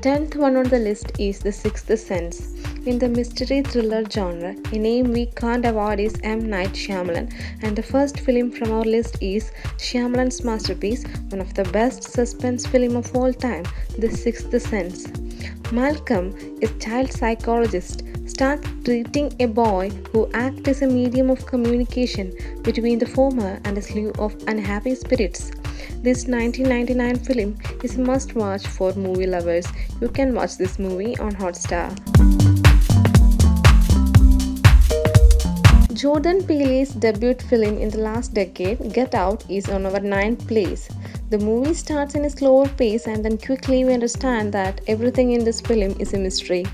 10th one on the list is The Sixth Sense. In the mystery thriller genre, a name we can't avoid is M. Night Shyamalan, and the first film from our list is Shyamalan's masterpiece, one of the best suspense film of all time, The Sixth Sense. Malcolm, a child psychologist, starts treating a boy who acts as a medium of communication between the former and a slew of unhappy spirits. This 1999 film is a must watch for movie lovers. You can watch this movie on Hotstar. Jordan Peele's debut film in the last decade, Get Out, is on our 9th place. The movie starts in a slower pace and then quickly we understand that everything in this film is a mystery.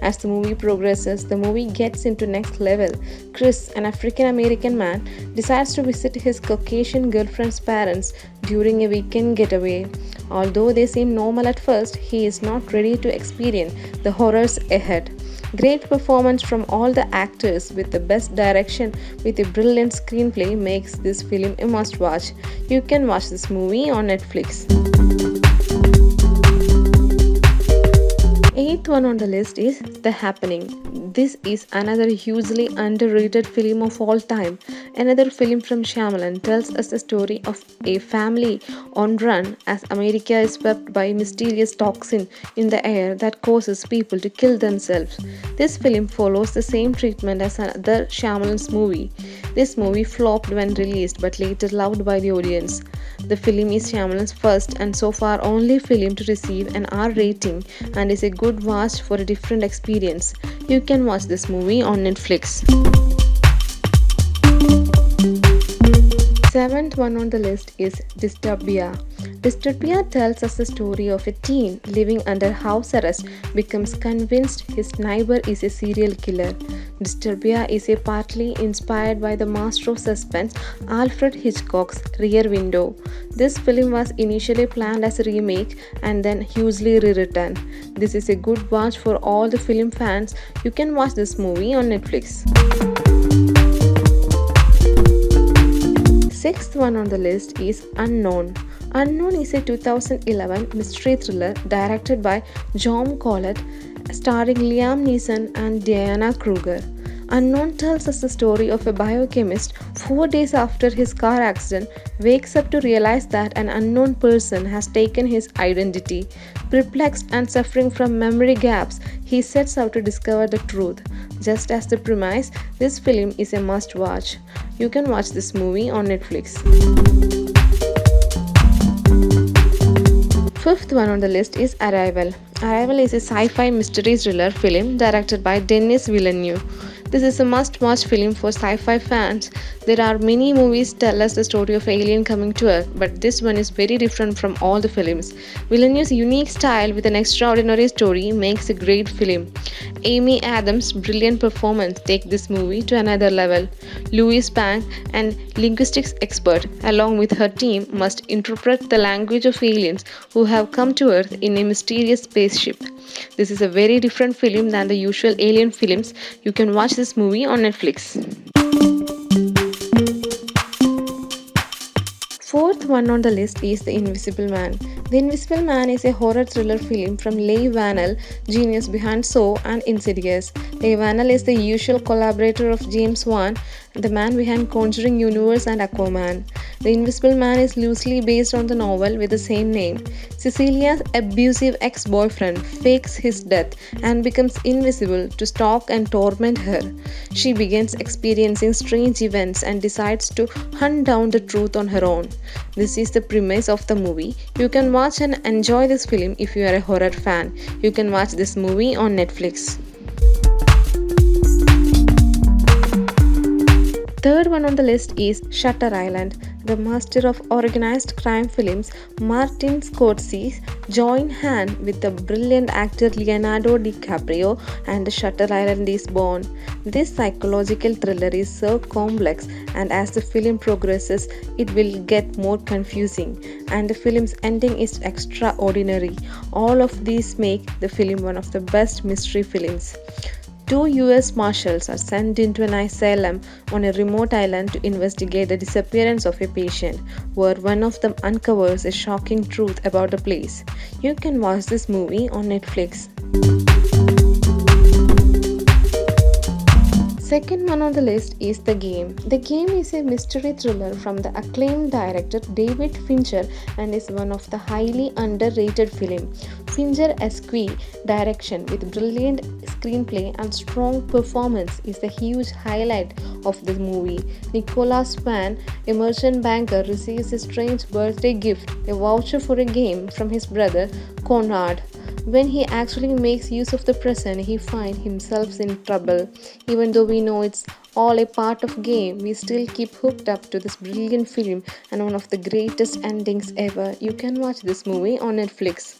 As the movie progresses, the movie gets into next level. Chris, an African American man, decides to visit his Caucasian girlfriend's parents during a weekend getaway. Although they seem normal at first, he is not ready to experience the horrors ahead. Great performance from all the actors with the best direction with a brilliant screenplay makes this film a must watch. You can watch this movie on Netflix. 8th one on the list is The Happening. This is another hugely underrated film of all time. Another film from Shyamalan tells us the story of a family on run as America is swept by mysterious toxin in the air that causes people to kill themselves. This film follows the same treatment as another Shyamalan's movie. This movie flopped when released but later loved by the audience. The film is Shyamalan's first and so far only film to receive an R rating and is a good watch for a different experience. You can watch this movie on Netflix. 7th one on the list is Disturbia. Disturbia tells us the story of a teen living under house arrest becomes convinced his neighbor is a serial killer. Disturbia is a partly inspired by the master of suspense Alfred Hitchcock's Rear Window. This film was initially planned as a remake and then hugely rewritten. This is a good watch for all the film fans. You can watch this movie on Netflix. 6th one on the list is Unknown. Unknown is a 2011 mystery thriller directed by John Collett, starring Liam Neeson and Diana Kruger. Unknown tells us the story of a biochemist 4 days after his car accident wakes up to realize that an unknown person has taken his identity. Perplexed and suffering from memory gaps, he sets out to discover the truth. Just as the premise, this film is a must watch. You can watch this movie on Netflix. 5th one on the list is Arrival. Arrival is a sci-fi mystery thriller film directed by Denis Villeneuve. This is a must-watch film for sci-fi fans. There are many movies tell us the story of alien coming to Earth, but this one is very different from all the films. Villeneuve's unique style with an extraordinary story makes a great film. Amy Adams' brilliant performance take this movie to another level. Louise Pang, an linguistics expert, along with her team, must interpret the language of aliens who have come to Earth in a mysterious spaceship. This is a very different film than the usual alien films. You can watch this movie on Netflix. 4th one on the list is The Invisible Man. The Invisible Man is a horror thriller film from Leigh Whannell, genius behind Saw and Insidious. Leigh Whannell is the usual collaborator of James Wan, the man behind Conjuring Universe and Aquaman. The Invisible Man is loosely based on the novel with the same name. Cecilia's abusive ex-boyfriend fakes his death and becomes invisible to stalk and torment her. She begins experiencing strange events and decides to hunt down the truth on her own. This is the premise of the movie. You can watch and enjoy this film if you are a horror fan. You can watch this movie on Netflix. 3rd one on the list is Shutter Island. The master of organized crime films, Martin Scorsese, joined hands with the brilliant actor Leonardo DiCaprio and Shutter Island is born. This psychological thriller is so complex, and as the film progresses, it will get more confusing, and the film's ending is extraordinary. All of these make the film one of the best mystery films. Two US Marshals are sent into an asylum on a remote island to investigate the disappearance of a patient, where one of them uncovers a shocking truth about the place. You can watch this movie on Netflix. Second one on the list is The Game. The Game is a mystery thriller from the acclaimed director David Fincher and is one of the highly underrated film. Fincher-esque direction with brilliant screenplay and strong performance is the huge highlight of the movie. Nicholas Swan, a merchant banker, receives a strange birthday gift, a voucher for a game from his brother Conrad. When he actually makes use of the present, he finds himself in trouble. Even though we know it's all a part of game, we still keep hooked up to this brilliant film and one of the greatest endings ever. You can watch this movie on Netflix.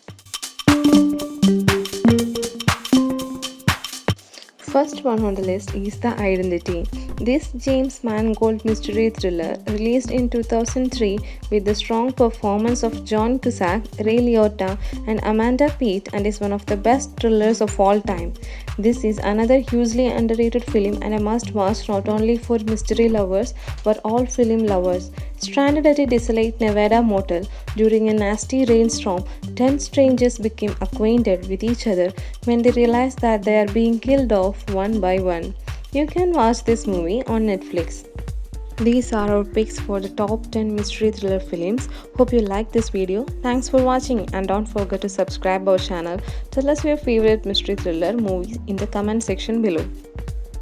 First one on the list is The Identity. This James Mangold mystery thriller, released in 2003 with the strong performance of John Cusack, Ray Liotta, and Amanda Peet, and is one of the best thrillers of all time. This is another hugely underrated film and a must-watch not only for mystery lovers but all film lovers. Stranded at a desolate Nevada motel during a nasty rainstorm, 10 strangers became acquainted with each other when they realized that they are being killed off one by one. You can watch this movie on Netflix. These are our picks for the top 10 mystery thriller films. Hope you liked this video. Thanks for watching and don't forget to subscribe our channel. Tell us your favorite mystery thriller movies in the comment section below.